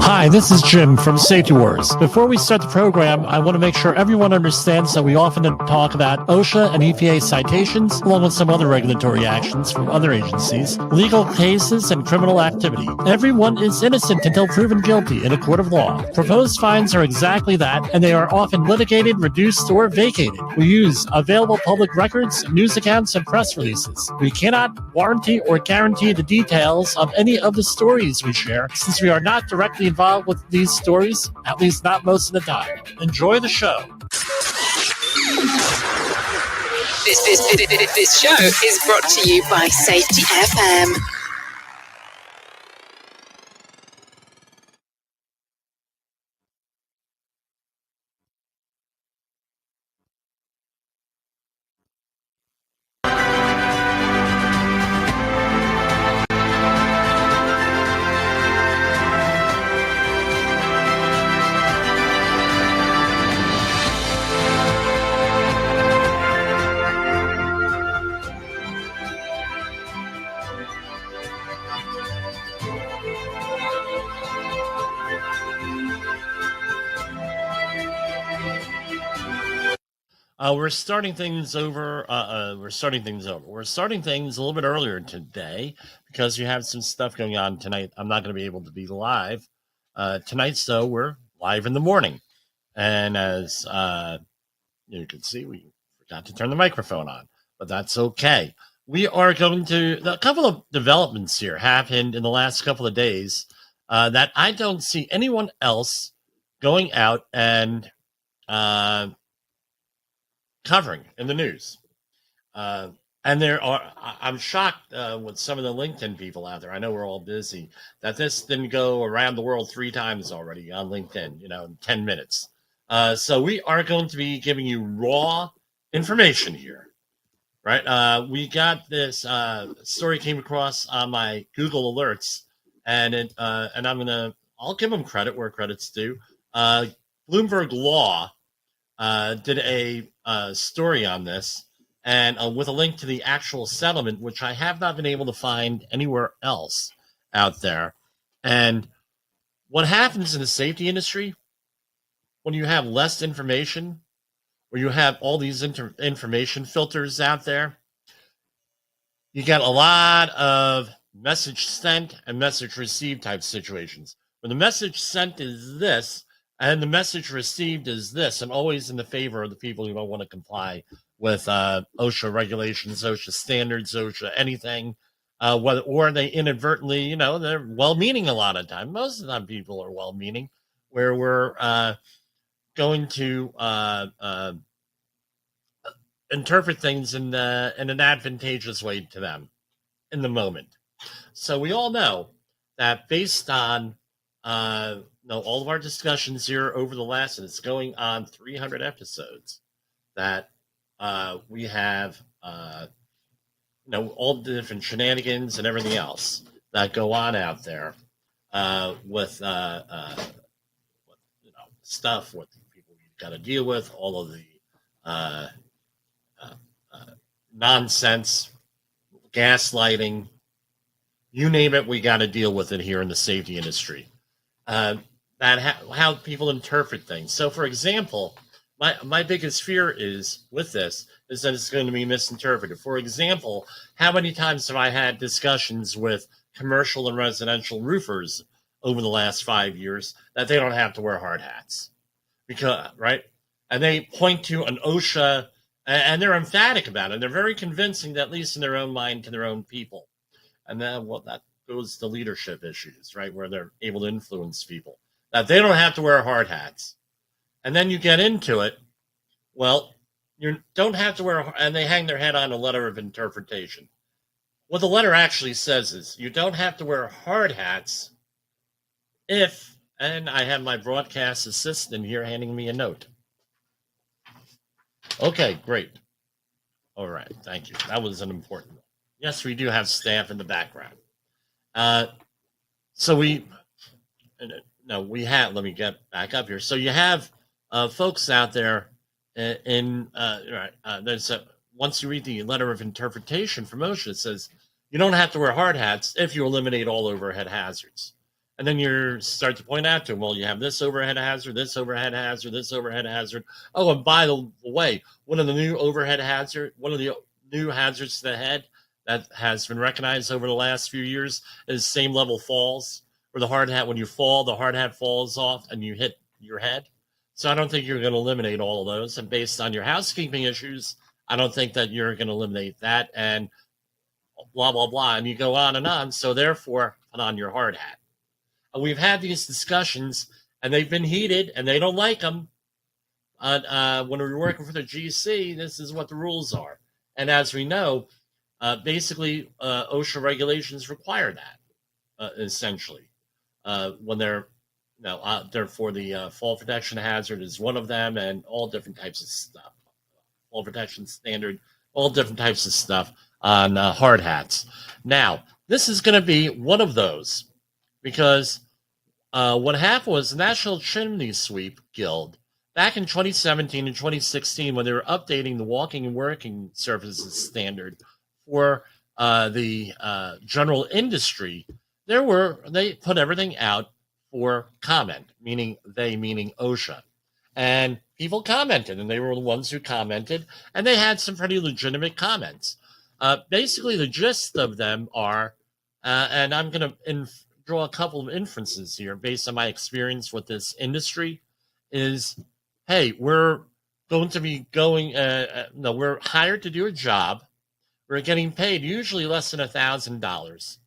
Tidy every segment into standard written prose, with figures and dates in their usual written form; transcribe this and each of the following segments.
Hi, this is Jim from Safety Wars. Before we start the program, I want to make sure everyone understands that we often talk about OSHA and EPA citations, along with some other regulatory actions from other agencies, legal cases, and criminal activity. Everyone is innocent until proven guilty in a court of law. Proposed fines are exactly that, and they are often litigated, reduced, or vacated. We use available public records, news accounts, and press releases. We cannot warranty or guarantee the details of any of the stories we share, since we are not directly involved with these stories, at least not most of the time. Enjoy the show. This show is brought to you by safetyfm. We're starting things over. We're starting things a little bit earlier today because you have some stuff going on tonight. I'm not going to be able to be live tonight, so we're live in the morning. And as you can see, we forgot to turn the microphone on, but that's okay. We are going to a couple of developments here happened in the last couple of days that I don't see anyone else going out and covering in the news. And I'm shocked with some of the LinkedIn people out there. I know we're all busy, that this didn't go around the world 3 times already on LinkedIn, in 10 minutes. So we are going to be giving you raw information here, right? We got this story came across on my Google alerts, and I'll give them credit where credit's due. Bloomberg Law did a story on this, and with a link to the actual settlement, which I have not been able to find anywhere else out there. And what happens in the safety industry when you have less information, or you have all these information filters out there, you get a lot of message sent and message received type situations. When the message sent is this, and the message received is this, and always in the favor of the people who don't want to comply with OSHA regulations, OSHA standards, OSHA anything, or they inadvertently, they're well-meaning a lot of time. Most of the time people are well-meaning, where we're going to interpret things in an advantageous way to them in the moment. So we all know that based on all of our discussions here over the last, and it's going on 300 episodes, that we have, all the different shenanigans and everything else that go on out there with, stuff, what the people you've got to deal with, all of the nonsense, gaslighting, you name it, we got to deal with it here in the safety industry. How people interpret things. So, for example, my biggest fear is that it's going to be misinterpreted. For example, how many times have I had discussions with commercial and residential roofers over the last 5 years that they don't have to wear hard hats? Right? And they point to an OSHA, and they're emphatic about it. They're very convincing, at least in their own mind, to their own people. And then, that goes to leadership issues, right, where they're able to influence people, that they don't have to wear hard hats. And then you get into it, you don't have to wear, and they hang their head on a letter of interpretation. What the letter actually says is you don't have to wear hard hats if, and I have my broadcast assistant here handing me a note. Okay, great. All right, thank you. That was an important one. Yes, we do have staff in the background. So let me get back up here. So you have folks out there once you read the letter of interpretation from OSHA, it says you don't have to wear hard hats if you eliminate all overhead hazards. And then you start to point out to them, well, you have this overhead hazard, this overhead hazard, this overhead hazard. Oh, and by the way, one of the new hazards to the head that has been recognized over the last few years is same level falls, where the hard hat, when you fall, the hard hat falls off and you hit your head. So I don't think you're going to eliminate all of those. And based on your housekeeping issues, I don't think that you're going to eliminate that. And blah, blah, blah. And you go on and on. So therefore, put on your hard hat. We've had these discussions, and they've been heated, and they don't like them. When we're working for the GC, this is what the rules are. And as we know, basically, OSHA regulations require that, essentially. When they're for the fall protection hazard is one of them, and all different types of stuff. Fall protection standard, all different types of stuff on hard hats. Now, this is going to be one of those, because what happened was the National Chimney Sweep Guild, back in 2017 and 2016, when they were updating the walking and working surfaces standard for the general industry, they put everything out for comment, meaning OSHA. And people commented, and they were the ones who commented, and they had some pretty legitimate comments. Basically, the gist of them are, and I'm going to draw a couple of inferences here based on my experience with this industry, is, hey, we're going to be we're hired to do a job. We're getting paid usually less than $1,000,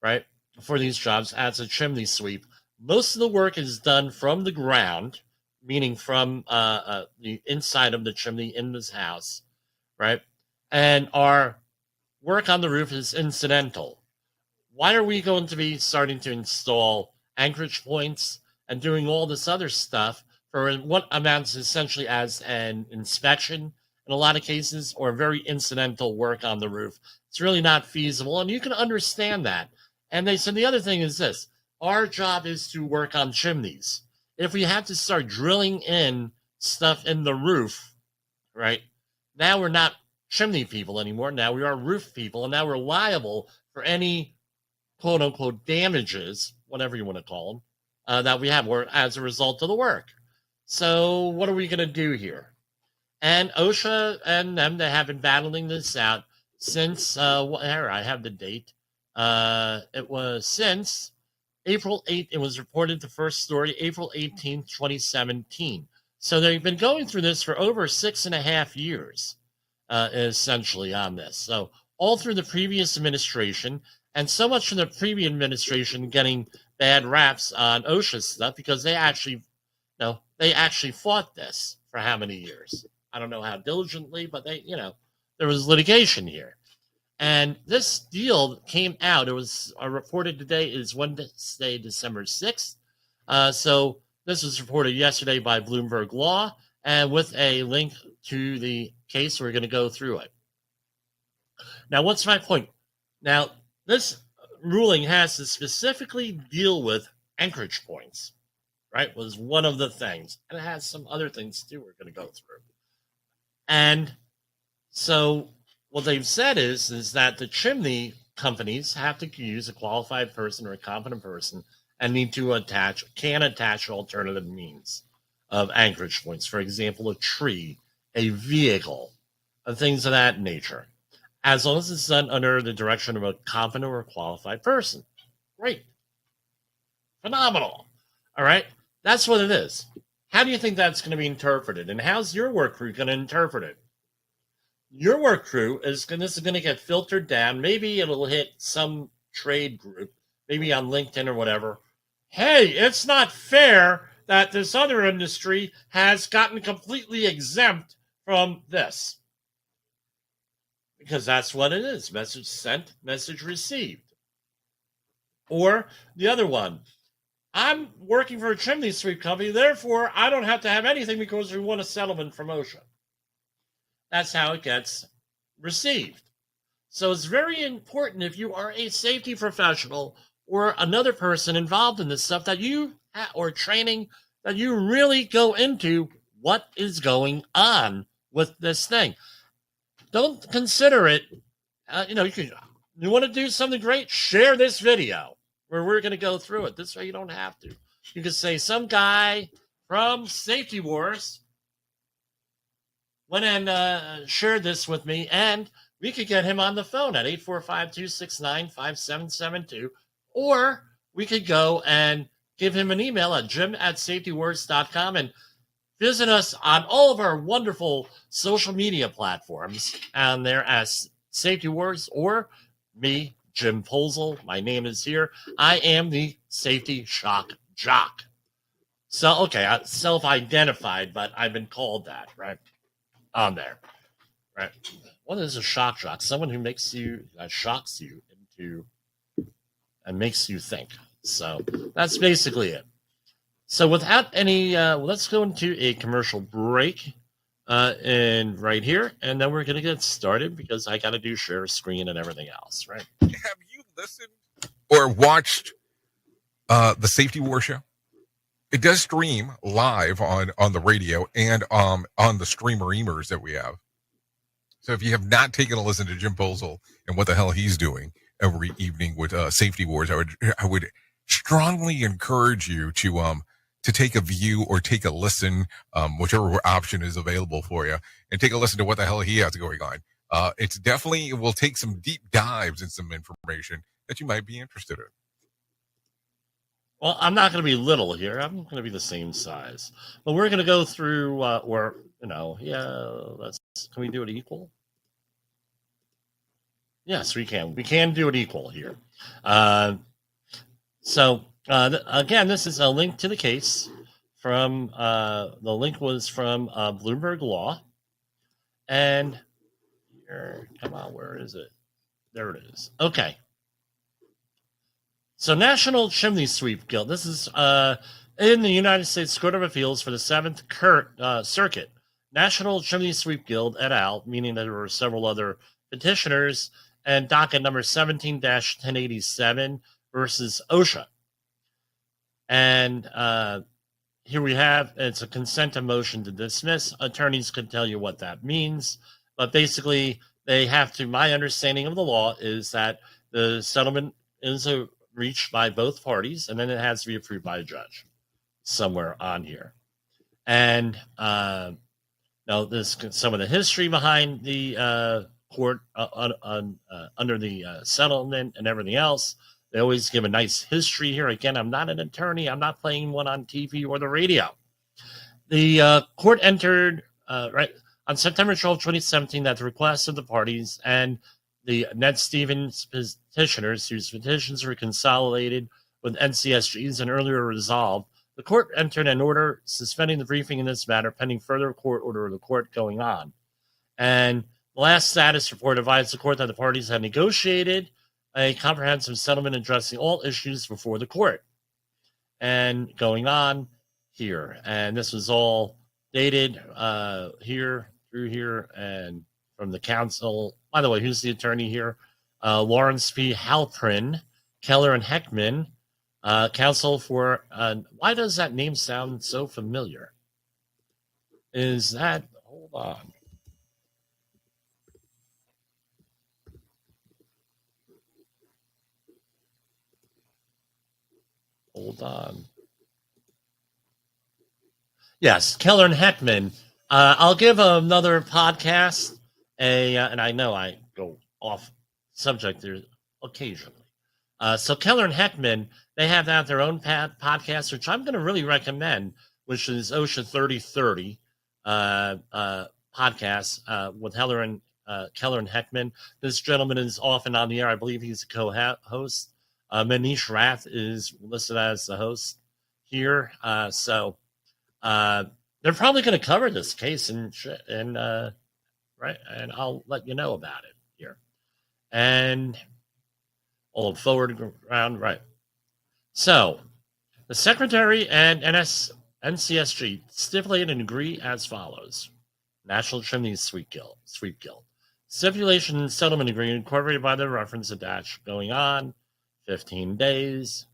right, for these jobs as a chimney sweep. Most of the work is done from the ground, meaning from the inside of the chimney in this house, right? And our work on the roof is incidental. Why are we going to be starting to install anchorage points and doing all this other stuff for what amounts essentially as an inspection in a lot of cases, or very incidental work on the roof? It's really not feasible, and you can understand that. And they said the other thing is this: our job is to work on chimneys. If we have to start drilling in stuff in the roof, right, now we're not chimney people anymore. Now we are roof people, and now we're liable for any quote-unquote damages, whatever you want to call them, that we have as a result of the work. So what are we going to do here? And OSHA and them, they have been battling this out since, here, I have the date. It was since April 8th. It was reported, the first story, April 18th, 2017. So they've been going through this for over 6.5 years, essentially, on this. So all through the previous administration, and so much from the previous administration getting bad raps on OSHA stuff, because they actually fought this for how many years? I don't know how diligently, but there was litigation here. And this deal came out. It was reported today is Wednesday, December 6th. So this was reported yesterday by Bloomberg Law, and with a link to the case, we're going to go through it. Now, what's my point? Now, this ruling has to specifically deal with anchorage points, right? Was one of the things. And it has some other things too we're going to go through. And so what they've said is that the chimney companies have to use a qualified person or a competent person and can attach alternative means of anchorage points. For example, a tree, a vehicle, things of that nature, as long as it's done under the direction of a competent or qualified person. Great. Phenomenal. All right. That's what it is. How do you think that's going to be interpreted? And how's your work crew going to interpret it? Your work crew this is going to get filtered down. Maybe it'll hit some trade group, maybe on LinkedIn or whatever. Hey, it's not fair that this other industry has gotten completely exempt from this. Because that's what it is. Message sent, message received. Or the other one. I'm working for a chimney sweep company, therefore I don't have to have anything because we want a settlement from OSHA. That's how it gets received. So it's very important, if you are a safety professional or another person involved in this stuff, that you, or training, that you really go into what is going on with this thing. Don't consider it, you want to do something great, share this video. where we're going to go through it. This way you don't have to. You can say some guy from Safety Wars went and shared this with me, and we could get him on the phone at 845-269-5772, or we could go and give him an email at jim@safetywars.com and visit us on all of our wonderful social media platforms and there as Safety Wars, or me, Jim Posel. My name is here. I am the Safety Shock Jock. So, okay, I self-identified, but I've been called that, right? On there, right? What is a shock jock? Someone who makes you, shocks you into, and makes you think. So that's basically it. So without any, let's go into a commercial break, and right here, and then we're gonna get started because I got to do share screen and everything else, right? Have you listened or watched the Safety War show? It does stream live on the radio and on the streamer-emers that we have. So if you have not taken a listen to Jim Posel and what the hell he's doing every evening with Safety Wars, I would strongly encourage you to take a view or take a listen, whichever option is available for you, and take a listen to what the hell he has going on. It will take some deep dives and some information that you might be interested in. Well, I'm not going to be little here. I'm going to be the same size. But we're going to go through, can we do it equal? Yes, we can. We can do it equal here. Again, this is a link to the case from, the link was from Bloomberg Law. And here, come on, where is it? There it is. Okay. So National Chimney Sweep Guild. This is in the United States Court of Appeals for the 7th Circuit. National Chimney Sweep Guild et al., meaning that there were several other petitioners, and docket number 17-1087 versus OSHA. And here we have, it's a consent to motion to dismiss. Attorneys can tell you what that means. But basically, they have to, my understanding of the law is that the settlement is reached by both parties, and then it has to be approved by a judge somewhere on here. And now this some of the history behind the court under the settlement and everything else. They always give a nice history here. Again, I'm not an attorney. I'm not playing one on TV or the radio. The court entered right on September 12, 2017, at the request of the parties and the Ned Stevens petitioners, whose petitions were consolidated with NCSG's and earlier resolved, the court entered an order suspending the briefing in this matter pending further court order of the court going on. And the last status report advised the court that the parties had negotiated a comprehensive settlement addressing all issues before the court. And going on here. And this was all dated here, through here, and from the counsel. By the way, who's the attorney here? Lawrence P. Halprin, Keller and Heckman, counsel for, why does that name sound so familiar? Is that, hold on. Hold on. Yes, Keller and Heckman. I'll give another podcast and I know I go off subject there occasionally. So Keller and Heckman, they have their own podcast, which I'm going to really recommend, which is OSHA 3030 podcast with Keller and Heckman. This gentleman is often on the air. I believe he's a co-host. Manish Rath is listed as the host here. So they're probably going to cover this case and right, and I'll let you know about it here. And all forward round, right. So the Secretary and NCSG stipulate and agree as follows. National Chimney Sweep Guild. Stipulation and settlement agreement incorporated by the reference attached going on 15 days.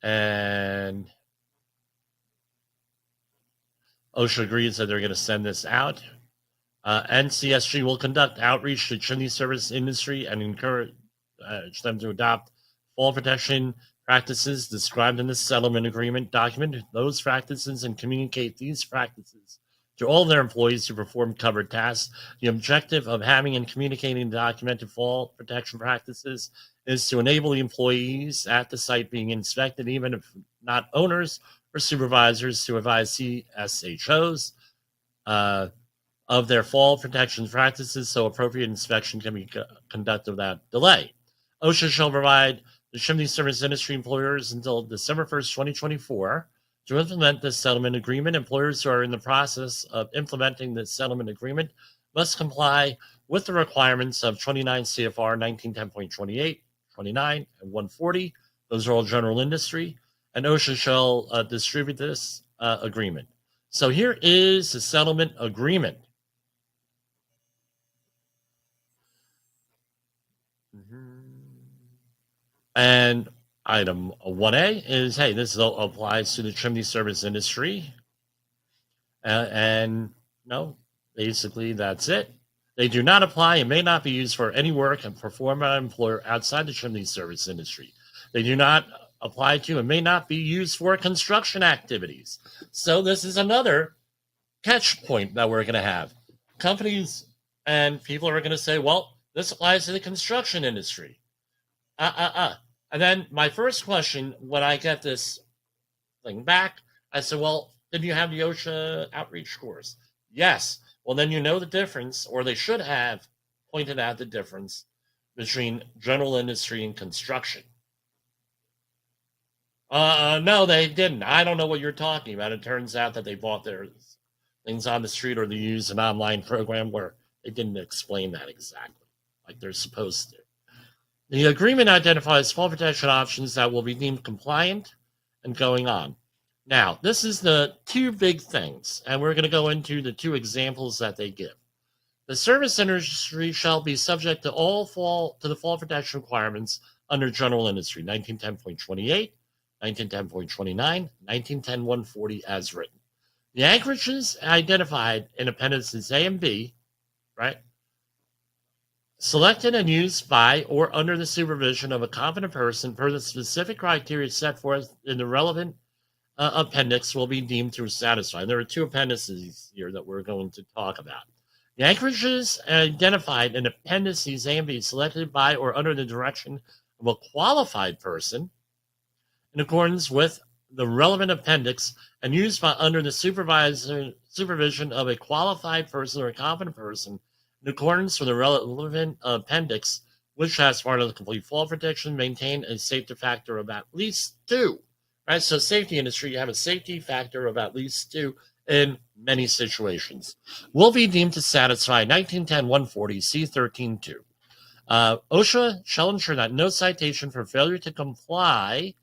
And OSHA agrees that they're going to send this out. NCSG will conduct outreach to chimney service industry and encourage them to adopt fall protection practices described in the settlement agreement, document those practices and communicate these practices to all their employees who perform covered tasks. The objective of having and communicating documented fall protection practices is to enable the employees at the site being inspected, even if not owners or supervisors, to advise CSHOs of their fall protection practices so appropriate inspection can be conducted without delay. OSHA shall provide the chimney service industry employers until December 1st, 2024 to implement this settlement agreement. Employers who are in the process of implementing this settlement agreement must comply with the requirements of 29 CFR 1910.28, 29, and 140. Those are all general industry. And OSHA shall distribute this agreement. So here is the settlement agreement. And item 1A is, hey, this applies to the chimney service industry. And no, basically that's it. They do not apply and may not be used for any work and performed by an employer outside the chimney service industry. They do not apply to and may not be used for construction activities. So this is another catch point that we're going to have. Companies and people are going to say, well, this applies to the construction industry. And then my first question, when I get this thing back, I said, well, did you have the OSHA outreach course? Yes. Well, then you know the difference, or they should have pointed out the difference between general industry and construction. No, they didn't. I don't know what you're talking about. It turns out that they bought their things on the street or they used an online program where they didn't explain that exactly like they're supposed to. The agreement identifies fall protection options that will be deemed compliant and going on. Now, this is the two big things, and we're going to go into the two examples that they give. The service industry shall be subject to the fall protection requirements under general industry, 1910.28, 1910.29, 1910.140 as written. The anchorages identified in appendices A and B, right, selected and used by or under the supervision of a competent person per the specific criteria set forth in the relevant appendix will be deemed to satisfy. There are two appendices here that we're going to talk about. The anchorages identified in appendices A and B selected by or under the direction of a qualified person in accordance with the relevant appendix and used by under the supervision of a qualified person or a competent person in accordance with the relevant appendix, which has part of the complete fall protection, maintain a safety factor of at least 2. Right? So safety industry, you have a safety factor of at least 2 in many situations. Will be deemed to satisfy 1910.140 C13.2. OSHA shall ensure that no citation for failure to comply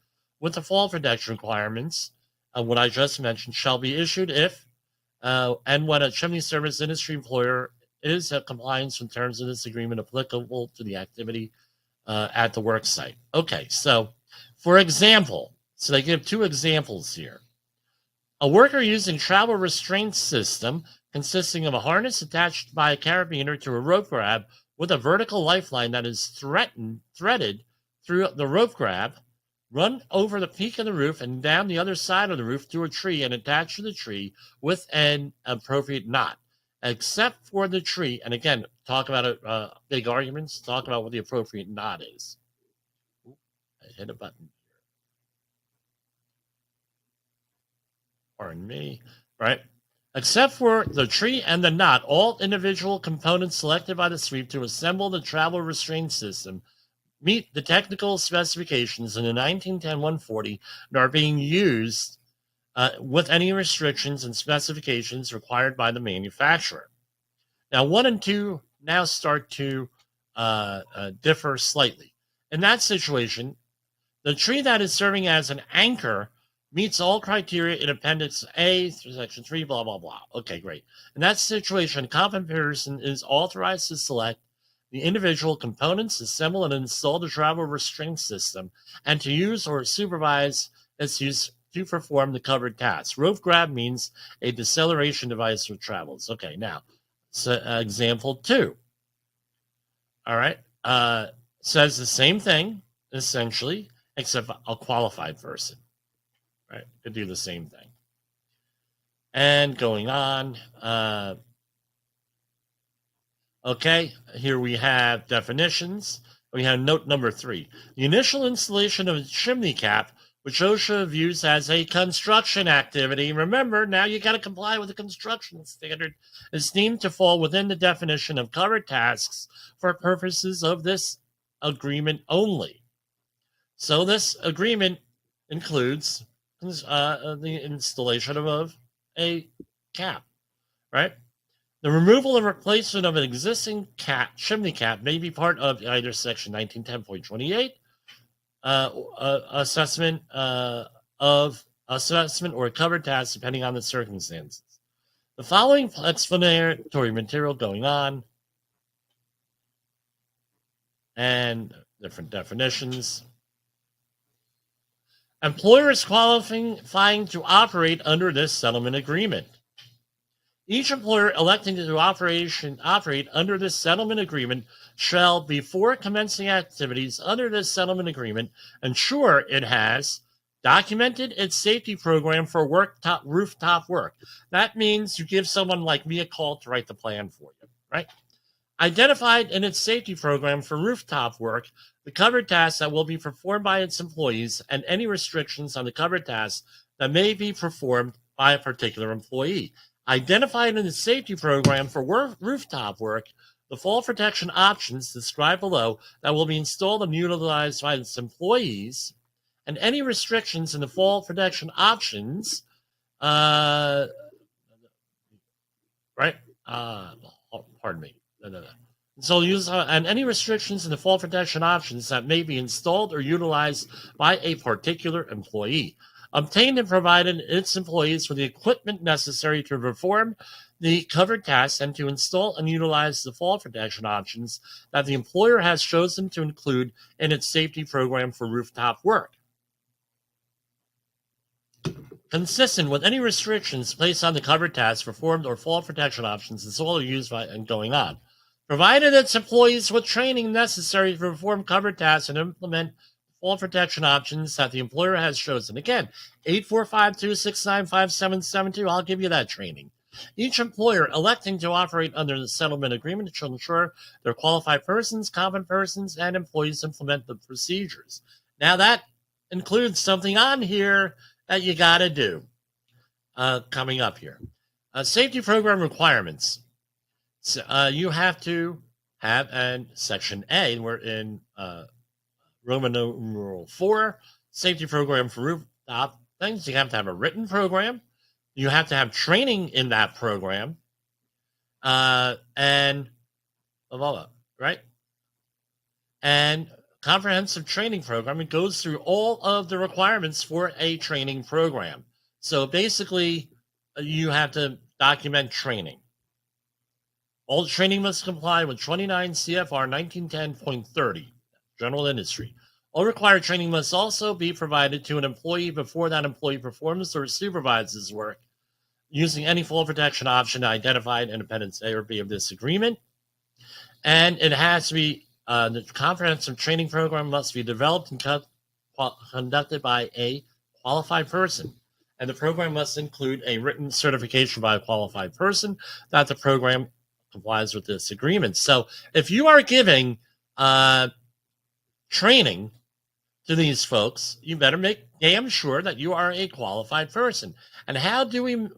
with the fall protection requirements, what I just mentioned, shall be issued if and when a chimney service industry employer is in compliance with terms of this agreement applicable to the activity at the work site. Okay, so for example, so they give two examples here. A worker using travel restraint system consisting of a harness attached by a carabiner to a rope grab with a vertical lifeline that is threaded through the rope grab, run over the peak of the roof and down the other side of the roof to a tree and attach to the tree with an appropriate knot. Except for the tree, and again, talk about big arguments, talk about what the appropriate knot is. I hit a button. Pardon me, right? Except for the tree and the knot, all individual components selected by the sweep to assemble the travel restraint system meet the technical specifications in the 1910.140 and are being used with any restrictions and specifications required by the manufacturer. Now, 1 and 2 now start to differ slightly. In that situation, the tree that is serving as an anchor meets all criteria in Appendix A through Section 3, blah, blah, blah. Okay, great. In that situation, a competent person is authorized to select the individual components, assemble and install the travel restraint system, and to use or supervise its use to perform the covered tasks. Rope grab means a deceleration device for travels. Okay, now, so, example 2. All right, says the same thing. essentially, except a qualified person, right? Could do the same thing. And going on, okay, here we have definitions. We have note number 3. The initial installation of a chimney cap, which OSHA views as a construction activity. Remember, now you got to comply with the construction standard, is deemed to fall within the definition of covered tasks for purposes of this agreement only. So this agreement includes the installation of a cap, right? The removal and replacement of an existing chimney cap may be part of either Section 1910.28 assessment or a covered task, depending on the circumstances. The following explanatory material going on and different definitions. Employers qualifying to operate under this settlement agreement. Each employer electing to operate under this settlement agreement shall, before commencing activities under this settlement agreement, ensure it has documented its safety program for rooftop work. That means you give someone like me a call to write the plan for you, right? Identified in its safety program for rooftop work, the covered tasks that will be performed by its employees, and any restrictions on the covered tasks that may be performed by a particular employee. Identified in the safety program for rooftop work, the fall protection options described below that will be installed and utilized by its employees, and any restrictions in the fall protection options, right? Pardon me. So use and any restrictions in the fall protection options that may be installed or utilized by a particular employee. Obtained and provided its employees with the equipment necessary to perform the covered tasks and to install and utilize the fall protection options that the employer has chosen to include in its safety program for rooftop work. Consistent with any restrictions placed on the covered tasks performed or fall protection options installed or used by and going on. Provided its employees with training necessary to perform covered tasks and implement fall protection options that the employer has chosen. Again, 845-269-5772. I'll give you that training. Each employer electing to operate under the settlement agreement shall ensure their qualified persons, competent persons, and employees implement the procedures. Now that includes something on here that you got to do coming up here. Safety program requirements. So, you have to have, and Section A, we're in Roman numeral 4, safety program for rooftop things. You have to have a written program. You have to have training in that program. And right? And comprehensive training program. It goes through all of the requirements for a training program. So basically, you have to document training. All training must comply with 29 CFR 1910.30, general industry. All required training must also be provided to an employee before that employee performs or supervises work using any fall protection option identified in Appendix A or B of this agreement. And it has to be, the comprehensive training program must be developed and conducted by a qualified person. And the program must include a written certification by a qualified person that the program complies with this agreement. So if you are giving training to these folks, you better make damn sure that you are a qualified person. And how do we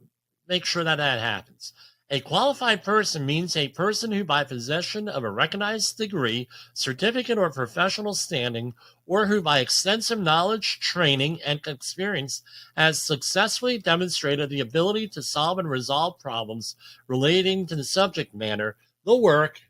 make sure that that happens? A qualified person means a person who, by possession of a recognized degree, certificate, or professional standing, or who, by extensive knowledge, training, and experience, has successfully demonstrated the ability to solve and resolve problems relating to the subject matter, the work,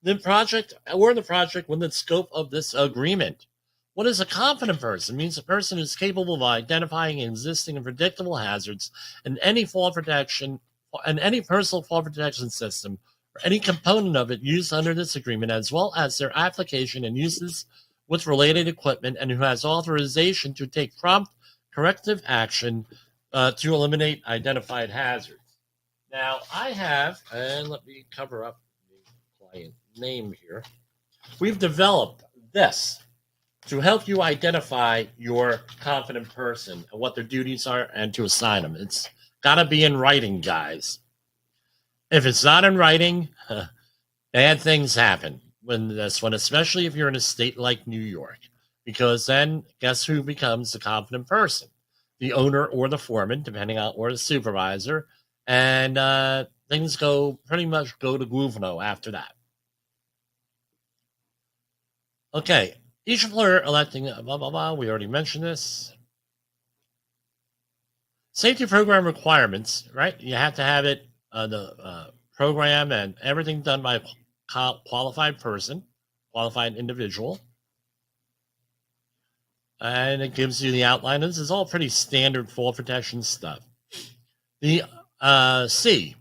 the project, or the project within the scope of this agreement. What is a competent person? It means a person who is capable of identifying existing and predictable hazards in any fall protection and any personal fall protection system or any component of it used under this agreement, as well as their application and uses with related equipment, and who has authorization to take prompt corrective action to eliminate identified hazards. Now, I have, and let me cover up the client name here. We've developed this. to help you identify your confident person and what their duties are and to assign them. It's got to be in writing, guys. If it's not in writing, bad things happen when this one, especially if you're in a state like New York, because then guess who becomes the confident person? The owner or the foreman, depending on, or the supervisor, and things pretty much go to Guvno after that. Okay, each employer electing blah blah blah. We already mentioned this. Safety program requirements, right? You have to have it, the program and everything done by a qualified person, qualified individual. And it gives you the outline. This is all pretty standard fall protection stuff. The C,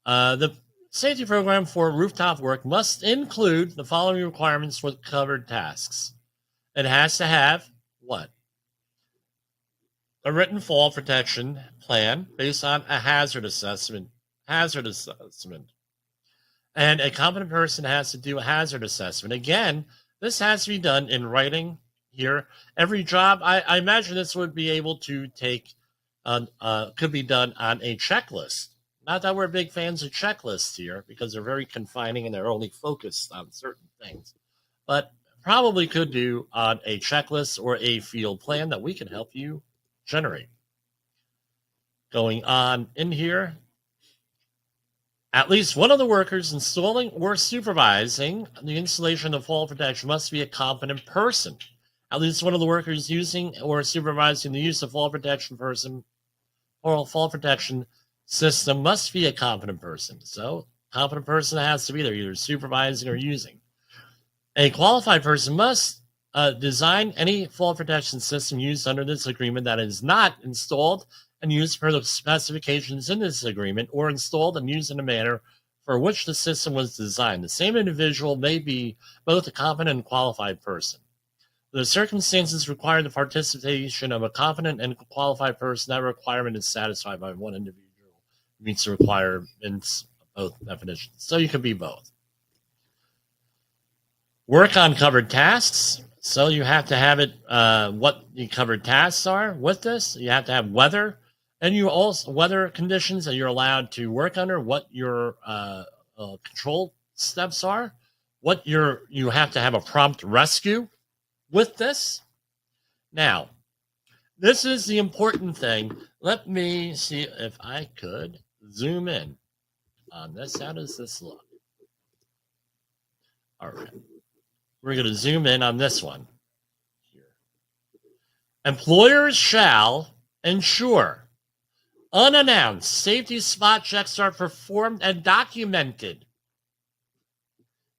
the safety program for rooftop work must include the following requirements for covered tasks. It has to have what? A written fall protection plan based on a hazard assessment. And a competent person has to do a hazard assessment. Again, this has to be done in writing here. Every job, I imagine this would be able to take, could be done on a checklist. Not that we're big fans of checklists here because they're very confining and they're only focused on certain things. But probably could do on a checklist or a field plan that we can help you generate. Going on in here, at least one of the workers installing or supervising the installation of fall protection must be a competent person. At least one of the workers using or supervising the use of fall protection person or fall protection system must be a competent person. So, competent person has to be there, either supervising or using. A qualified person must design any fall protection system used under this agreement that is not installed and used per the specifications in this agreement or installed and used in a manner for which the system was designed. The same individual may be both a competent and qualified person. The circumstances require the participation of a competent and qualified person. That requirement is satisfied by one individual who meets the requirements of both definitions. So you can be both. Work on covered tasks. So you have to have it, what the covered tasks are with this. You have to have weather, and you also weather conditions that you're allowed to work under, what your control steps are, what you have to have a prompt rescue with this. Now, this is the important thing. Let me see if I could zoom in on this. How does this look? All right. We're going to zoom in on this one. Here. Employers shall ensure unannounced safety spot checks are performed and documented.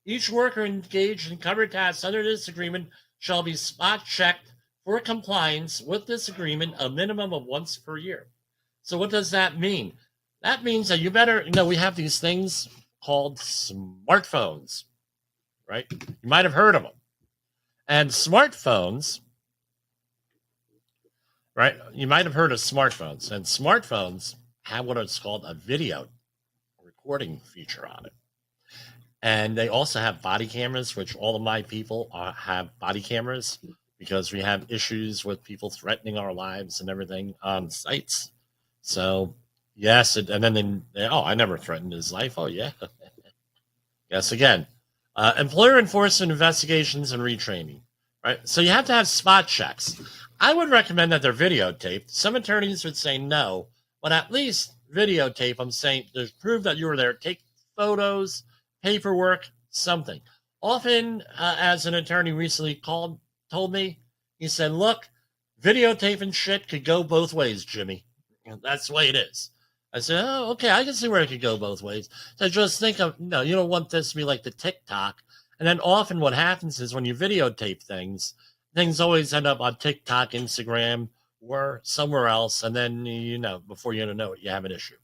Each worker engaged in covered tasks under this agreement shall be spot checked for compliance with this agreement a minimum of once per year. So what does that mean? That means that you better, we have these things called smartphones, right? You might have heard of them. And smartphones, right? You might have heard of smartphones. And smartphones have what is called a video recording feature on it. And they also have body cameras, which all of my people have body cameras because we have issues with people threatening our lives and everything on sites. So, yes, and then I never threatened his life. Oh, yeah. Yes, again. Employer enforcement investigations and retraining, right? So you have to have spot checks. I would recommend that they're videotaped. Some attorneys would say no, but at least videotape. I'm saying to prove that you were there. Take photos, paperwork, something. Often, as an attorney recently told me, he said, look, videotaping shit could go both ways, Jimmy. That's the way it is. I said, oh, okay, I can see where it could go both ways. So just think of, no, you don't want this to be like the TikTok. And then often what happens is when you videotape things always end up on TikTok, Instagram, or somewhere else. And then, before you know it, you have an issue.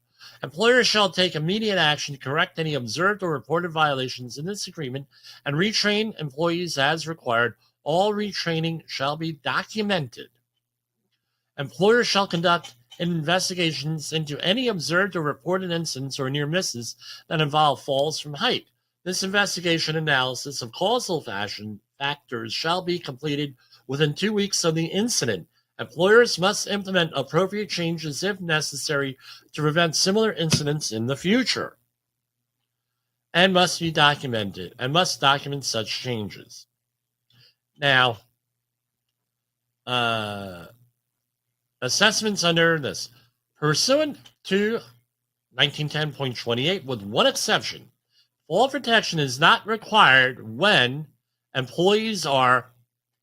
Employers shall take immediate action to correct any observed or reported violations in this agreement and retrain employees as required. All retraining shall be documented. Employers shall conduct investigations into any observed or reported incidents or near misses that involve falls from height. This investigation analysis of causal factors shall be completed within 2 weeks of the incident. Employers must implement appropriate changes if necessary to prevent similar incidents in the future, and must document such changes. Now, assessments under this. Pursuant to 1910.28, with one exception, fall protection is not required when employees are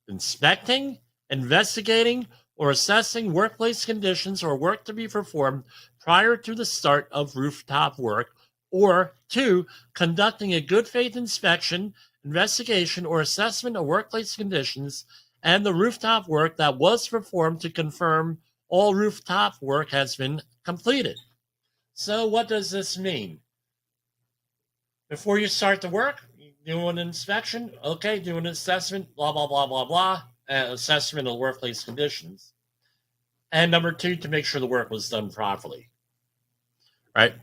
inspecting, investigating, or assessing workplace conditions or work to be performed prior to the start of rooftop work, or 2, conducting a good faith inspection, investigation, or assessment of workplace conditions and the rooftop work that was performed to confirm all rooftop work has been completed. So what does this mean? Before you start the work, do an inspection, okay, do an assessment, blah, blah, blah, blah, blah, assessment of workplace conditions. And number 2, to make sure the work was done properly, right?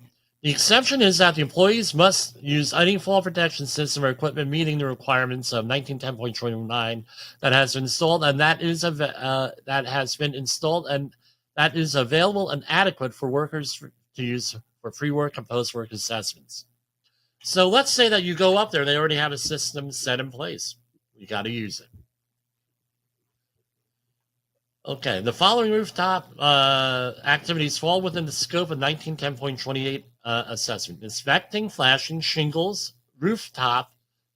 The exception is that the employees must use any fall protection system or equipment meeting the requirements of 1910.29 that has been installed and that has been installed and that is available and adequate for workers to use for pre-work and post-work assessments. So let's say that you go up there, they already have a system set in place. You got to use it. Okay, the following rooftop activities fall within the scope of 1910.28 assessment. Inspecting flashing shingles, rooftop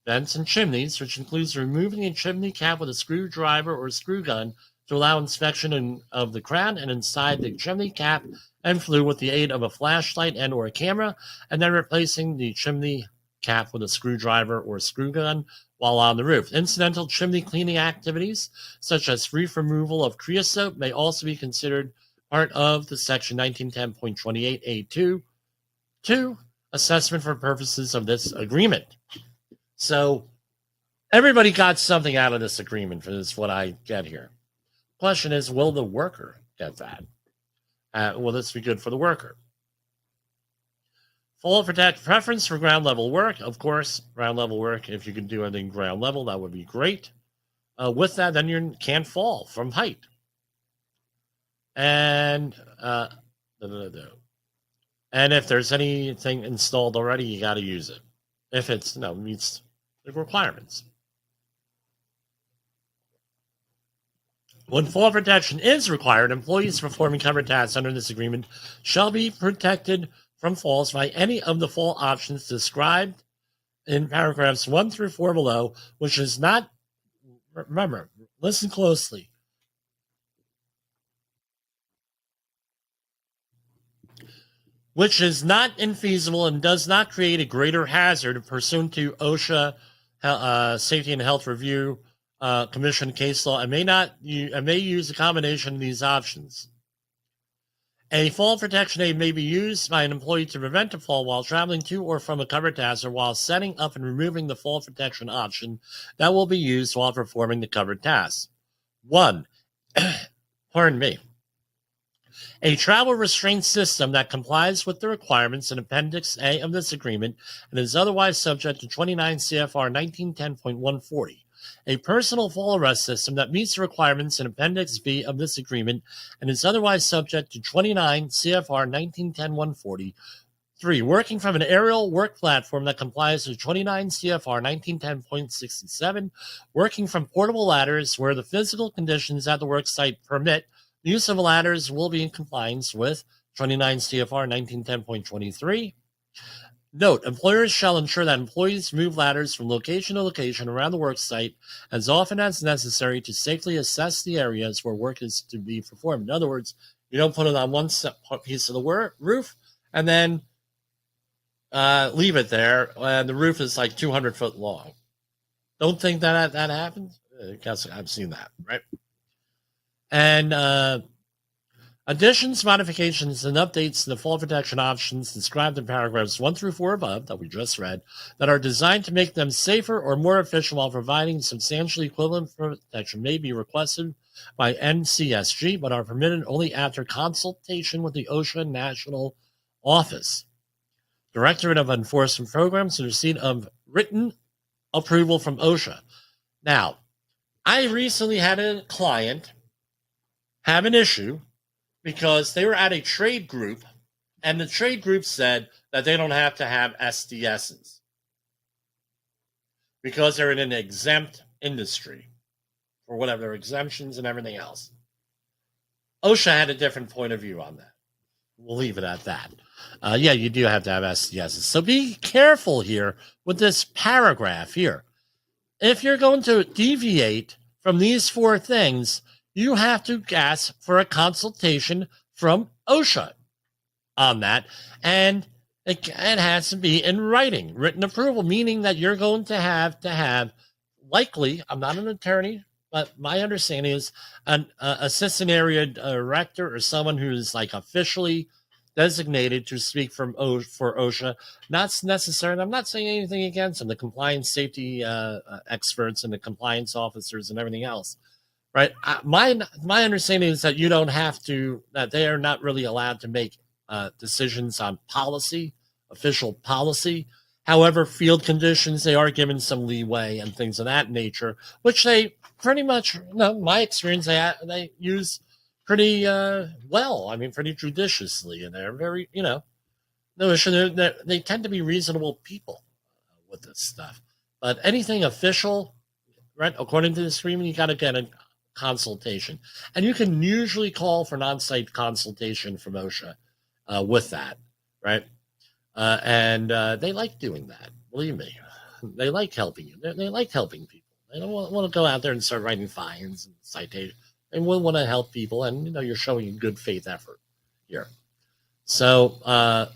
vents, and chimneys, which includes removing a chimney cap with a screwdriver or screw gun to allow inspection of the crown and inside the chimney cap and flue with the aid of a flashlight and or a camera, and then replacing the chimney cap with a screwdriver or screw gun while on the roof. Incidental chimney cleaning activities, such as reef removal of creosote, may also be considered part of the section 1910.28A2 assessment for purposes of this agreement. So everybody got something out of this agreement, for this what I get here. Question is, will the worker get that? Will this be good for the worker? Fall protect preference for ground level work. Of course, ground level work, if you can do anything ground level, that would be great. With that, then you can't fall from height. And if there's anything installed already, you got to use it. If it's meets the requirements. When fall protection is required, employees performing covered tasks under this agreement shall be protected from falls by any of the fall options described in paragraphs 1 through 4 below, which is not, remember, listen closely, which is not infeasible and does not create a greater hazard pursuant to OSHA Safety and Health Review Commission case law, and may use a combination of these options. A fall protection aid may be used by an employee to prevent a fall while traveling to or from a covered task or while setting up and removing the fall protection option that will be used while performing the covered task. 1. Pardon me. A travel restraint system that complies with the requirements in Appendix A of this agreement and is otherwise subject to 29 CFR 1910.140. A personal fall arrest system that meets the requirements in Appendix B of this agreement and is otherwise subject to 29 CFR 1910.140. 3. Working from an aerial work platform that complies with 29 CFR 1910.67. Working from portable ladders where the physical conditions at the work site permit the use of ladders will be in compliance with 29 CFR 1910.23. Note, employers shall ensure that employees move ladders from location to location around the work site as often as necessary to safely assess the areas where work is to be performed. In other words, you don't put it on one piece of the roof and then leave it there, and the roof is like 200 foot long. Don't think that happens? Because I've seen that, right? And additions, modifications, and updates to the fall protection options described in paragraphs 1 through 4 above that we just read that are designed to make them safer or more efficient while providing substantially equivalent protection may be requested by NCSG, but are permitted only after consultation with the OSHA National Office, Directorate of Enforcement Programs, and receipt of written approval from OSHA. Now, I recently had a client have an issue because they were at a trade group, and the trade group said that they don't have to have SDSs because they're in an exempt industry or whatever, exemptions and everything else. OSHA had a different point of view on that. We'll leave it at that. Yeah, you do have to have SDSs. So be careful here with this paragraph here. If you're going to deviate from these 4 things, you have to ask for a consultation from OSHA on that. And it has to be in writing, written approval, meaning that you're going to have likely, I'm not an attorney, but my understanding is an assistant area director or someone who's like officially designated to speak for OSHA. Not necessarily, I'm not saying anything against them, the compliance safety experts and the compliance officers and everything else, right? My understanding is that you don't have to, that they are not really allowed to make decisions on policy, official policy. However, field conditions, they are given some leeway and things of that nature, which they pretty much, my experience, they use pretty well. I mean, pretty judiciously, and they're very, they tend to be reasonable people with this stuff. But anything official, right, according to this agreement, you got to get a consultation, and you can usually call for an on-site consultation from OSHA with that, right? And they like doing that. Believe me, they like helping you. They like helping people. They don't want to go out there and start writing fines and citations. They will want to help people, and you're showing a good faith effort here. So,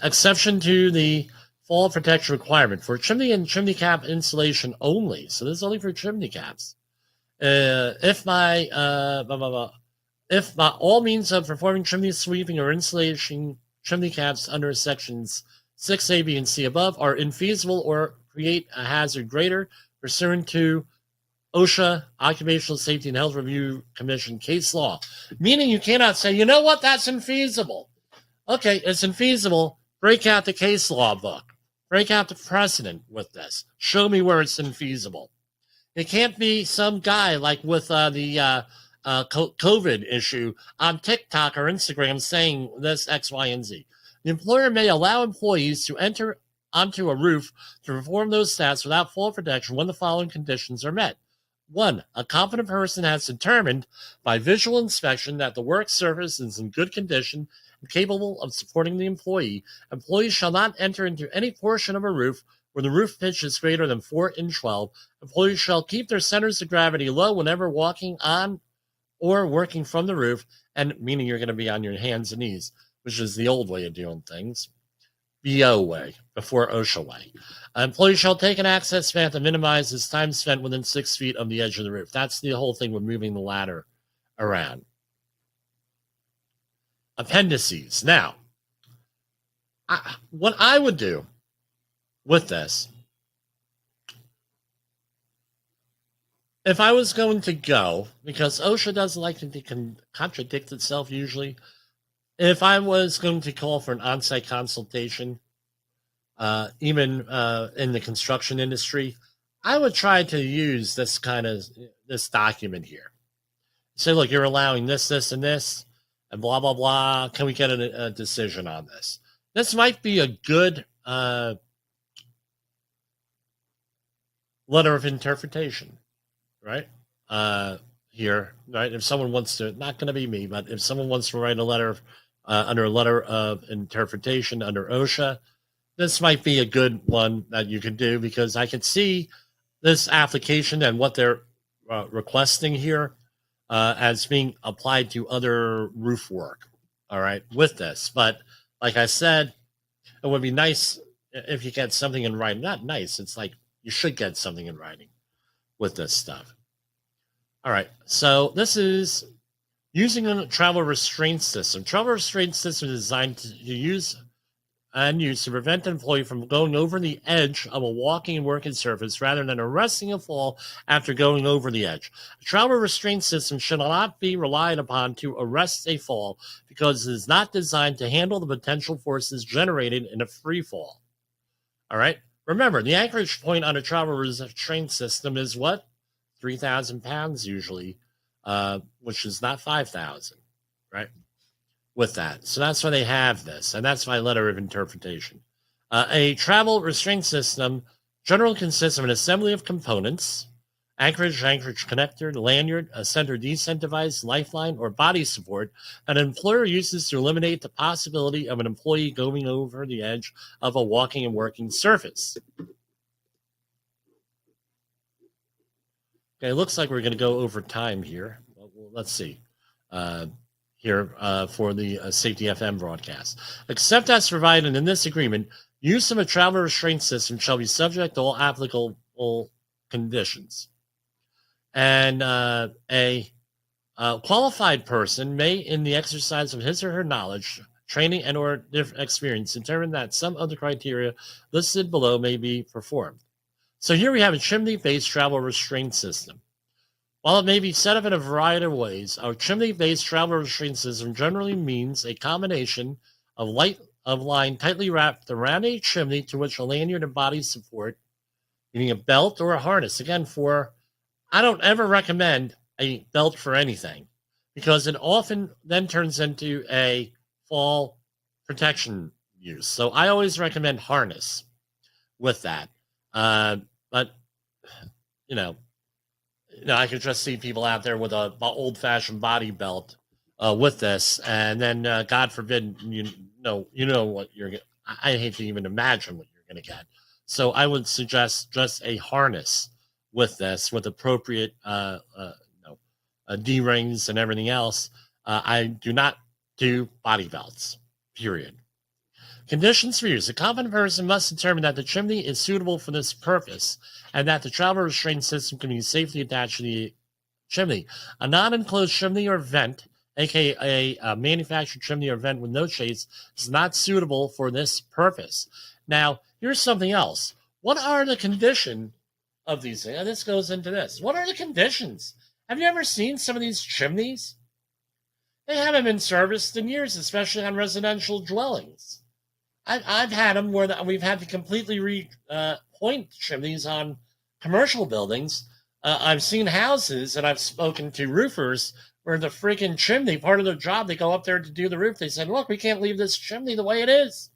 exception to the fall protection requirement for chimney and chimney cap insulation only. So this is only for chimney caps. If all means of performing chimney sweeping or installation chimney caps under sections 6A, B, and C above are infeasible or create a hazard greater pursuant to OSHA, Occupational Safety and Health Review Commission case law. Meaning you cannot say, you know what, that's infeasible. Okay, it's infeasible. Break out the case law book. Break out the precedent with this. Show me where it's infeasible. It can't be some guy like with the COVID issue on TikTok or Instagram saying this X, Y, and Z. The employer may allow employees to enter onto a roof to perform those tasks without fall protection when the following conditions are met. 1. A competent person has determined by visual inspection that the work surface is in good condition and capable of supporting the employee. Employees shall not enter into any portion of a roof where the roof pitch is greater than 4 in 12. Employees shall keep their centers of gravity low whenever walking on or working from the roof, and meaning you're going to be on your hands and knees, which is the old way of doing things. BO way, before OSHA way. Employee shall take an access path that minimizes time spent within 6 feet of the edge of the roof. That's the whole thing with moving the ladder around. Appendices. Now, what I would do with this, if I was going to go, because OSHA doesn't like to contradict itself usually, if I was going to call for an on-site consultation, even in the construction industry, I would try to use this document here. Say, look, you're allowing this, this, and this, and blah, blah, blah. Can we get a decision on this? This might be a good letter of interpretation, right? Here, right? If someone wants to, not going to be me, but if someone wants to write a letter under a letter of interpretation under OSHA, this might be a good one that you could do, because I could see this application and what they're requesting here as being applied to other roof work, all right, with this. But like I said, it would be nice if you get something in writing. Not nice, it's like you should get something in writing with this stuff. All right, so this is using a travel restraint system. Travel restraint system is designed to use to prevent an employee from going over the edge of a walking and working surface rather than arresting a fall after going over the edge. A travel restraint system should not be relied upon to arrest a fall because it is not designed to handle the potential forces generated in a free fall. All right. Remember, the anchorage point on a travel restraint system is what? 3,000 pounds usually, which is not 5,000, right? With that. So that's why they have this, and that's my letter of interpretation. A travel restraint system generally consists of an assembly of components: anchorage connector, lanyard, a center descent device, lifeline, or body support that an employer uses to eliminate the possibility of an employee going over the edge of a walking and working surface. Okay, it looks like we're going to go over time here. Well, let's see. Here for the Safety FM broadcast. Except as provided in this agreement, use of a travel restraint system shall be subject to all applicable conditions. And a qualified person may, in the exercise of his or her knowledge, training, and or experience, determine that some of the criteria listed below may be performed. So here we have a chimney-based travel restraint system. While it may be set up in a variety of ways, our chimney-based travel restraint system generally means a combination of line tightly wrapped around a chimney to which a lanyard and body support, meaning a belt or a harness. Again, I don't ever recommend a belt for anything because it often then turns into a fall protection use. So I always recommend harness with that. But, I can just see people out there with a old-fashioned body belt with this, and then God forbid, you know what you're getting. I hate to even imagine what you're going to get. So I would suggest just a harness with this, with appropriate D-rings and everything else. I do not do body belts, period. Conditions for use. A competent person must determine that the chimney is suitable for this purpose and that the travel restraint system can be safely attached to the chimney. A non-enclosed chimney or vent, aka a manufactured chimney or vent with no chase, is not suitable for this purpose. Now, here's something else. What are the conditions of these things? And this goes into this. What are the conditions? Have you ever seen some of these chimneys? They haven't been serviced in years, especially on residential dwellings. I've had them where we've had to completely point chimneys on commercial buildings. I've seen houses, and I've spoken to roofers where the freaking chimney, part of their job, they go up there to do the roof. They said, look, we can't leave this chimney the way it is.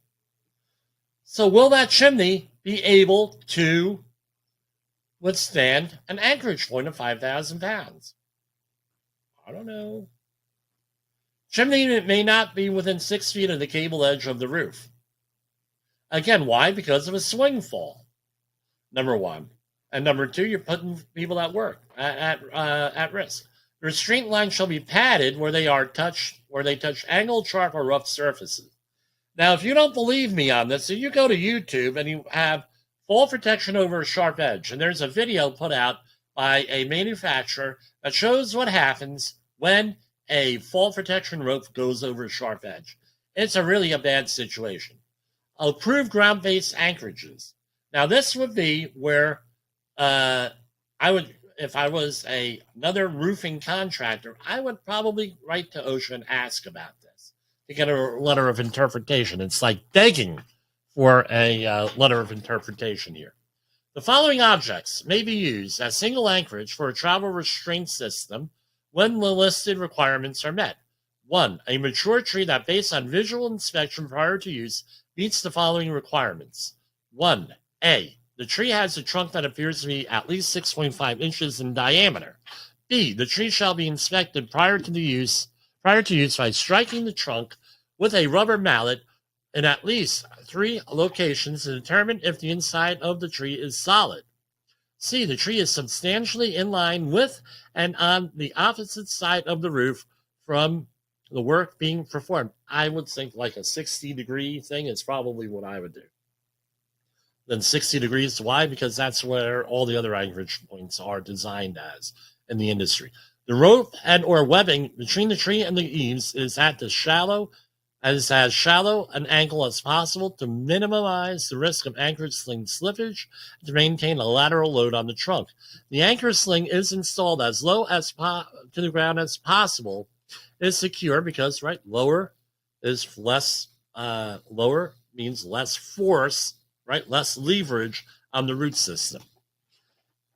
So will that chimney be able to withstand an anchorage point of 5,000 pounds? I don't know. Chimney may not be within 6 feet of the cable edge of the roof. Again, why? Because of a swing fall, number one. And number two, you're putting people at work at risk. The restraint line shall be padded where they touch angled, sharp, or rough surfaces. Now, if you don't believe me on this, so you go to YouTube and you have fall protection over a sharp edge, and there's a video put out by a manufacturer that shows what happens when a fall protection rope goes over a sharp edge. It's really a bad situation. Approved ground-based anchorages. Now, this would be where I would, if I was another roofing contractor, I would probably write to OSHA and ask about this to get a letter of interpretation. It's like begging for a letter of interpretation here. The following objects may be used as single anchorage for a travel restraint system when the listed requirements are met. 1. A mature tree that, based on visual inspection prior to use, meets the following requirements. 1. A. The tree has a trunk that appears to be at least 6.5 inches in diameter. B. The tree shall be inspected prior to use by striking the trunk with a rubber mallet in at least 3 locations to determine if the inside of the tree is solid. C. The tree is substantially in line with and on the opposite side of the roof from the work being performed. I would think like a 60-degree thing is probably what I would do. Then 60 degrees. Why? Because that's where all the other anchorage points are designed as in the industry. The rope and or webbing between the tree and the eaves is at as shallow an angle as possible to minimize the risk of anchorage sling slippage and to maintain a lateral load on the trunk. The anchor sling is installed as low as to the ground as possible. Is secure because lower is less. Lower means less force, right? Less leverage on the root system.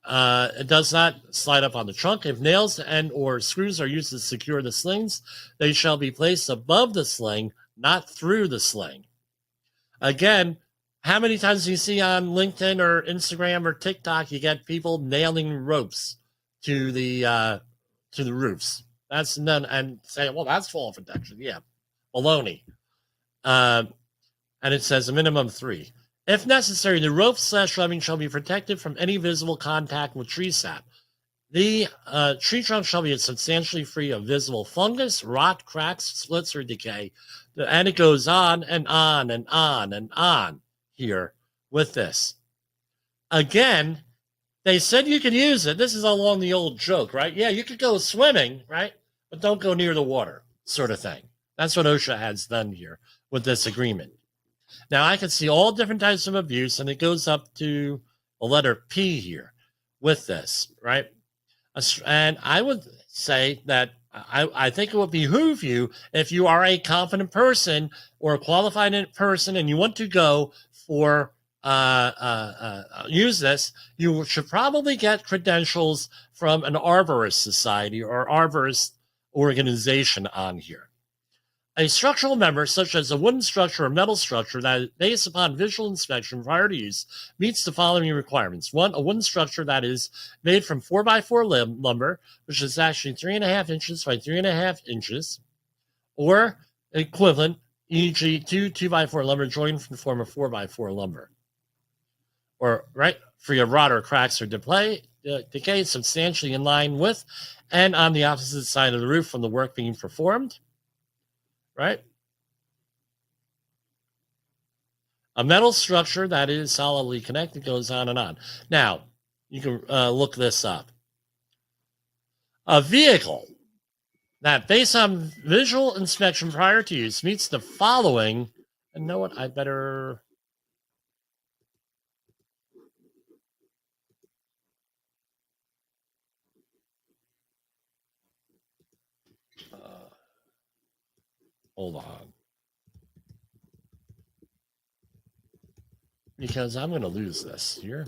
It does not slide up on the trunk. If nails and or screws are used to secure the slings, they shall be placed above the sling, not through the sling. Again, how many times do you see on LinkedIn or Instagram or TikTok you get people nailing ropes to the roofs? That's none, and say, well, that's fall protection. Yeah, baloney. And it says a minimum 3. If necessary, the rope/rubbing shall be protected from any visible contact with tree sap. The tree trunk shall be substantially free of visible fungus, rot, cracks, splits, or decay. And it goes on and on and on and on here with this. Again, they said you could use it. This is along the old joke, right? Yeah, you could go swimming, right? But don't go near the water, sort of thing. That's what OSHA has done here with this agreement. Now, I can see all different types of abuse, and it goes up to a letter P here with this, right? And I would say that I think it would behoove you, if you are a confident person or a qualified person and you want to go for use this, you should probably get credentials from an arborist society or arborist organization on here. A structural member, such as a wooden structure or metal structure that, based upon visual inspection prior to use, meets the following requirements. 1, a wooden structure that is made from 4x4 lumber, which is actually 3.5 inches by 3.5 inches, or equivalent, e.g., 2x4 lumber joined from the form of 4x4 lumber. Or, right, free of rot or cracks or decay, substantially in line with and on the opposite side of the roof from the work being performed. Right? A metal structure that is solidly connected goes on and on. Now, you can look this up. A vehicle that, based on visual inspection prior to use, meets the following. And know what? I better. Hold on. Because I'm going to lose this here.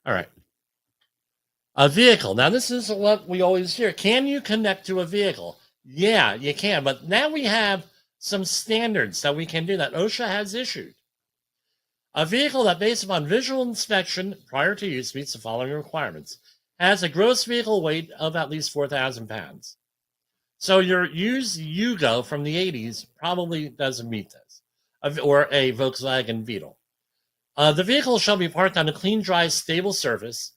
All right. A vehicle. Now, this is what we always hear. Can you connect to a vehicle? Yeah, you can. But now we have some standards that we can do that OSHA has issued. A vehicle that, based upon visual inspection prior to use, meets the following requirements. Has a gross vehicle weight of at least 4,000 pounds. So your used Yugo from the 80s probably doesn't meet this, or a Volkswagen Beetle. The vehicle shall be parked on a clean, dry, stable surface,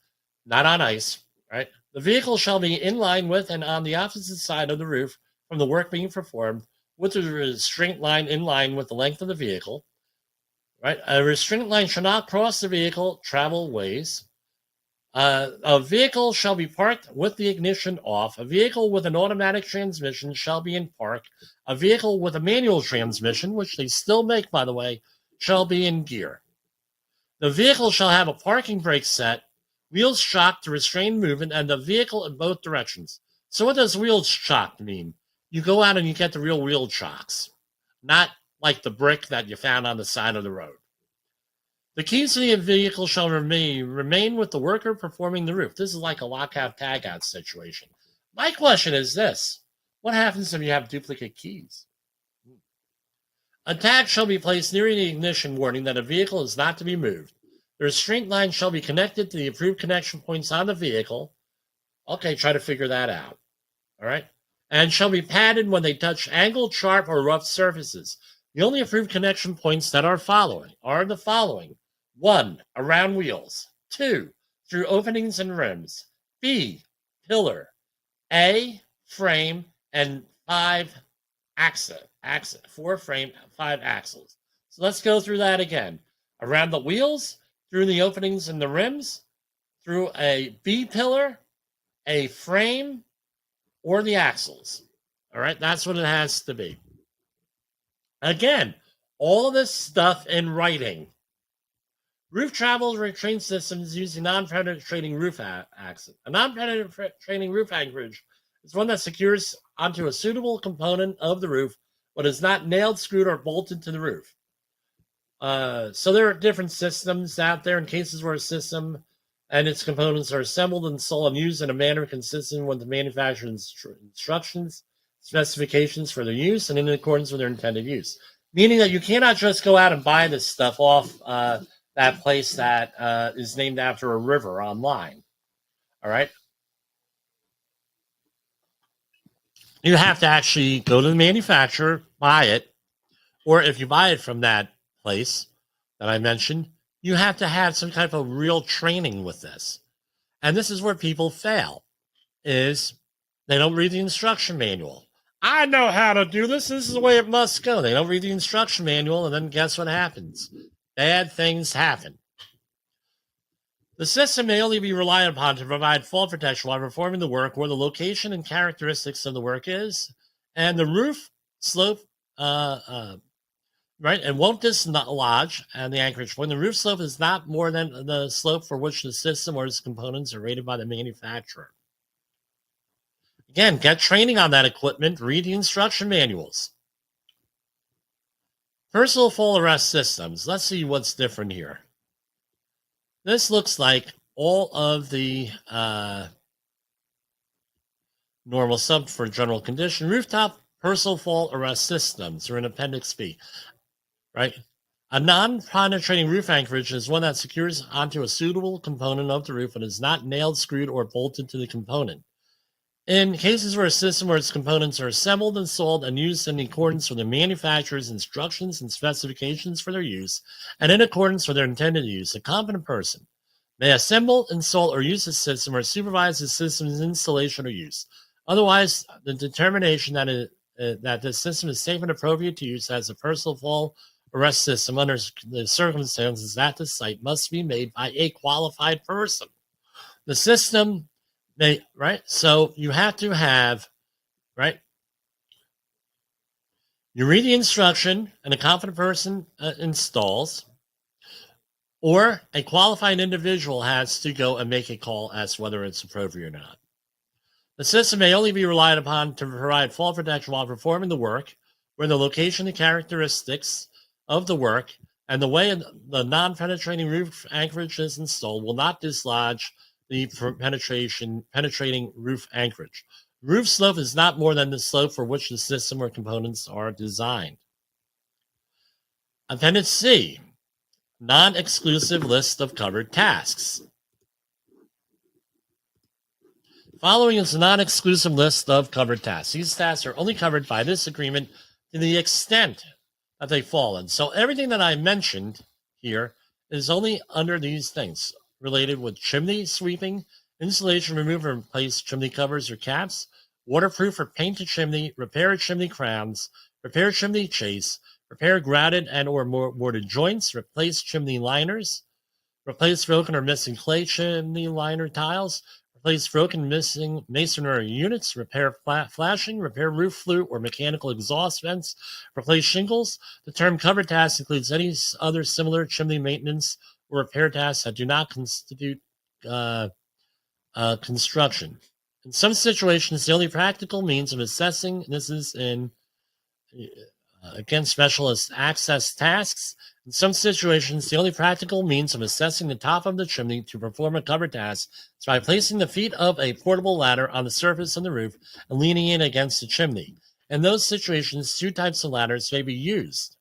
not on ice, right? The vehicle shall be in line with and on the opposite side of the roof from the work being performed, with a restraint line in line with the length of the vehicle, right? A restraint line shall not cross the vehicle travel ways. A vehicle shall be parked with the ignition off. A vehicle with an automatic transmission shall be in park. A vehicle with a manual transmission, which they still make, by the way, shall be in gear. The vehicle shall have a parking brake set, wheels shock to restrain movement, and the vehicle in both directions. So what does wheel shock mean? You go out and you get the real wheel shocks, not like the brick that you found on the side of the road. The keys to the vehicle shall remain with the worker performing the roof. This is like a lockout tagout situation. My question is this. What happens if you have duplicate keys? A tag shall be placed near the ignition warning that a vehicle is not to be moved. The restraint line shall be connected to the approved connection points on the vehicle. Okay, try to figure that out. All right? And shall be padded when they touch angled, sharp, or rough surfaces. The only approved connection points that are the following. 1, around wheels. 2, through openings and rims. B, pillar. A, frame. And 5, axle. 4 frame, 5 axles. So let's go through that again. Around the wheels, through the openings and the rims, through a B pillar, a frame, or the axles. All right, that's what it has to be. Again, all of this stuff in writing. Roof travel restraint systems using non-penetrating roof access. A non-penetrating roof anchorage is one that secures onto a suitable component of the roof, but is not nailed, screwed, or bolted to the roof. So there are different systems out there in cases where a system and its components are assembled, installed, and used in a manner consistent with the manufacturer's instructions, specifications for their use, and in accordance with their intended use. Meaning that you cannot just go out and buy this stuff off that place that is named after a river online. All right. You have to actually go to the manufacturer, buy it, or if you buy it from that place that I mentioned, you have to have some type of real training with this. And this is where people fail, is they don't read the instruction manual. I know how to do this. This is the way it must go. They don't read the instruction manual, and then guess what happens? Bad things happen. The system may only be relied upon to provide fall protection while performing the work where the location and characteristics of the work is, and the roof slope, right, and won't dislodge and the anchorage point. The roof slope is not more than the slope for which the system or its components are rated by the manufacturer. Again, get training on that equipment. Read the instruction manuals. Personal fall arrest systems. Let's see what's different here. This looks like all of the normal sub for general condition. Rooftop personal fall arrest systems are in Appendix B, right? A non-penetrating roof anchorage is one that secures onto a suitable component of the roof and is not nailed, screwed, or bolted to the component. In cases where a system or its components are assembled, installed, and used in accordance with the manufacturer's instructions and specifications for their use, and in accordance with their intended use, a competent person may assemble, install, or use the system or supervise the system's installation or use. Otherwise, the determination that the system is safe and appropriate to use as a personal fall arrest system under the circumstances at the site must be made by a qualified person. The system... right? So you have to have, right? You read the instruction and a competent person installs, or a qualified individual has to go and make a call as to whether it's appropriate or not. The system may only be relied upon to provide fall protection while performing the work, where the location and characteristics of the work and the way the non-penetrating roof anchorage is installed will not dislodge the penetrating roof anchorage. Roof slope is not more than the slope for which the system or components are designed. Appendix C, non-exclusive list of covered tasks. Following is a non-exclusive list of covered tasks. These tasks are only covered by this agreement to the extent that they fall in. So everything that I mentioned here is only under these things related with chimney sweeping, installation, remove, or replace chimney covers or caps, waterproof or paint a chimney, repair chimney crowns, repair chimney chase, repair grouted and or mortared joints, replace chimney liners, replace broken or missing clay chimney liner tiles, replace broken missing masonry units, repair flashing, repair roof flue or mechanical exhaust vents, replace shingles. The term covered task includes any other similar chimney maintenance or repair tasks that do not constitute construction. In some situations, the only practical means of assessing, this is in against specialist access tasks. In some situations, the only practical means of assessing the top of the chimney to perform a cover task is by placing the feet of a portable ladder on the surface of the roof and leaning it against the chimney. In those situations, two types of ladders may be used.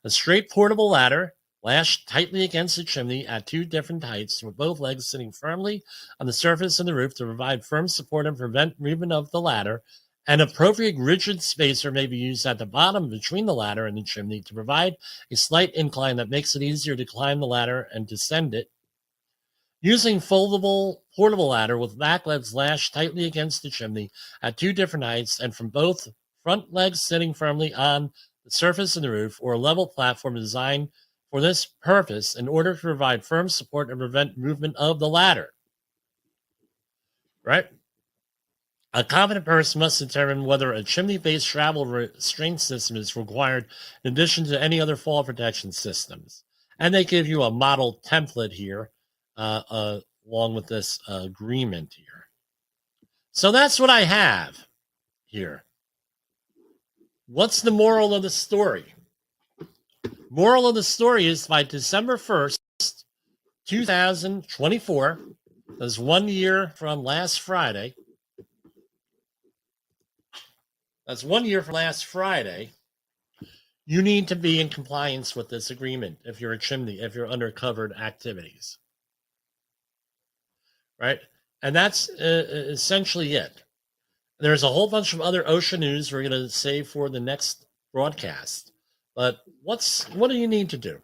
A straight portable ladder lashed tightly against the chimney at two different heights, with both legs sitting firmly on the surface of the roof to provide firm support and prevent movement of the ladder. An appropriate rigid spacer may be used at the bottom between the ladder and the chimney to provide a slight incline that makes it easier to climb the ladder and descend it. Using foldable portable ladder with back legs lashed tightly against the chimney at two different heights and from both front legs sitting firmly on the surface of the roof, or a level platform designed for this purpose in order to provide firm support and prevent movement of the ladder. Right? A competent person must determine whether a chimney-based travel restraint system is required in addition to any other fall protection systems. And they give you a model template here along with this agreement here. So that's what I have here. What's the moral of the story? Moral of the story is by December 1st, 2024, That's 1 year from last Friday. That's 1 year from last Friday. You need to be in compliance with this agreement if you're a chimney, if you're under covered activities. Right? And that's essentially it. There's a whole bunch of other OSHA news we're going to save for the next broadcast. But what do you need to do?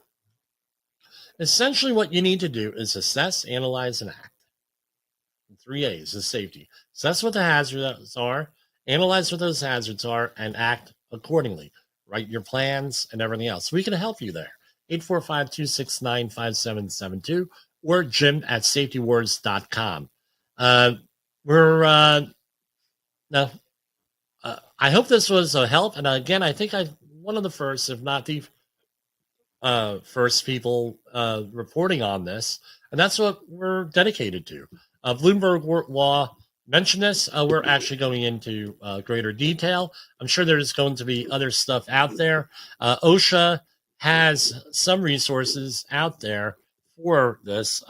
Essentially, what you need to do is assess, analyze, and act. 3 A's is safety. Assess what the hazards are, analyze what those hazards are, and act accordingly. Write your plans and everything else. We can help you there. 845-269-5772 or jim@safetywars.com. I hope this was a help. And again, I think I'm one of the first, if not the first people reporting on this. And that's what we're dedicated to. Bloomberg Law mentioned this. We're actually going into greater detail. I'm sure there's going to be other stuff out there. OSHA has some resources out there for this.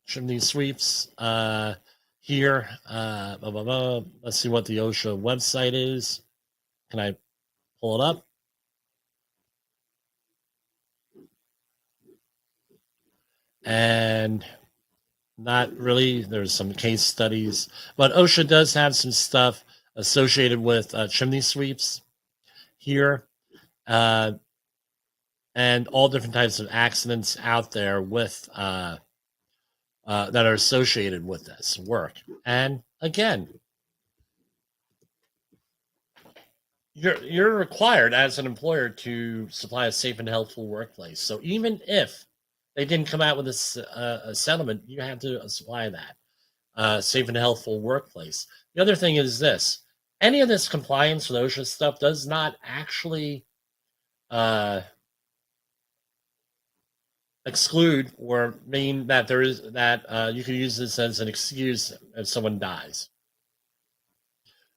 Chimney Sweeps here. Let's see what the OSHA website is. Can I pull it up? And not really. There's some case studies, but OSHA does have some stuff associated with chimney sweeps here, and all different types of accidents out there with that are associated with this work. And again, you're required as an employer to supply a safe and healthful workplace. So even if they didn't come out with a settlement, you have to supply that safe and healthful workplace. The other thing is this: any of this compliance with OSHA stuff does not actually exclude or mean that there is that you can use this as an excuse if someone dies.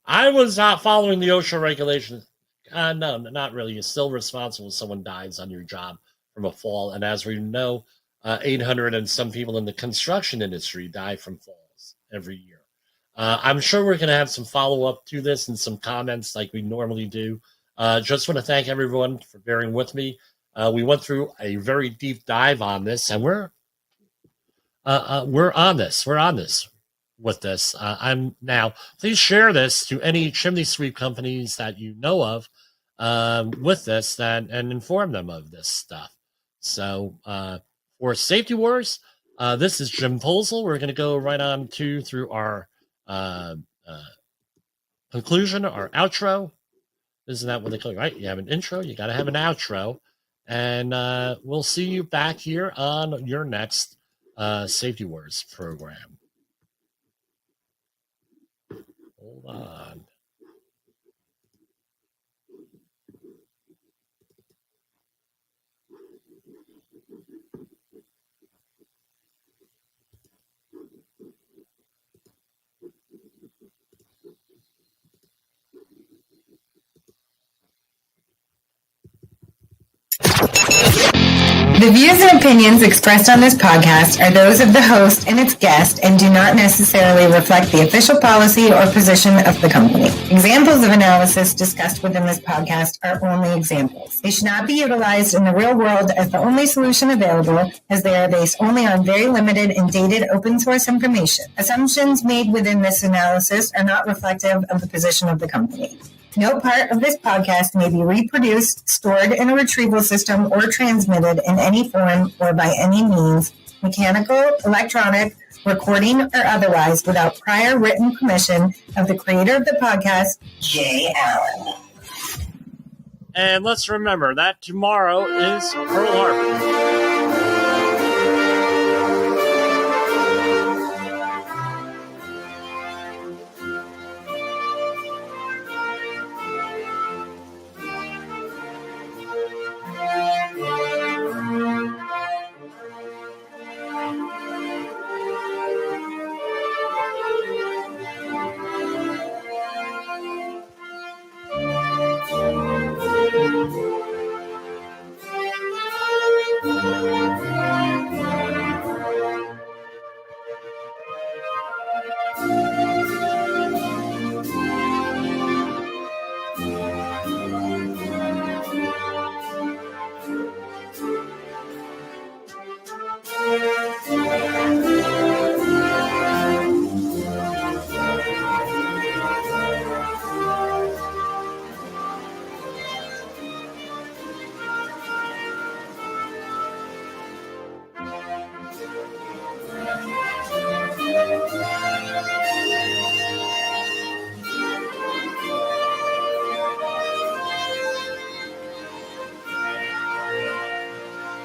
I was not following the OSHA regulations. No, not really. You're still responsible if someone dies on your job from a fall. And as we know, 800 and some people in the construction industry die from falls every year. I'm sure we're going to have some follow-up to this and some comments like we normally do. Just want to thank everyone for bearing with me. We went through a very deep dive on this, and we're on this. We're on this with this. I'm now. Please share this to any chimney sweep companies that you know of with this, and inform them of this stuff. So for Safety Wars, this is Jim Posel. We're going to go right on through our conclusion, our outro. Isn't that what they call it, right? You have an intro, you got to have an outro. And we'll see you back here on your next Safety Wars program. Hold on. The views and opinions expressed on this podcast are those of the host and its guest and do not necessarily reflect the official policy or position of the company. Examples of analysis discussed within this podcast are only examples. They should not be utilized in the real world as the only solution available, as they are based only on very limited and dated open source information. Assumptions made within this analysis are not reflective of the position of the company. No part of this podcast may be reproduced, stored in a retrieval system, or transmitted in any form or by any means, mechanical, electronic, recording, or otherwise, without prior written permission of the creator of the podcast, Jay Allen. And let's remember that tomorrow is Pearl Harbor.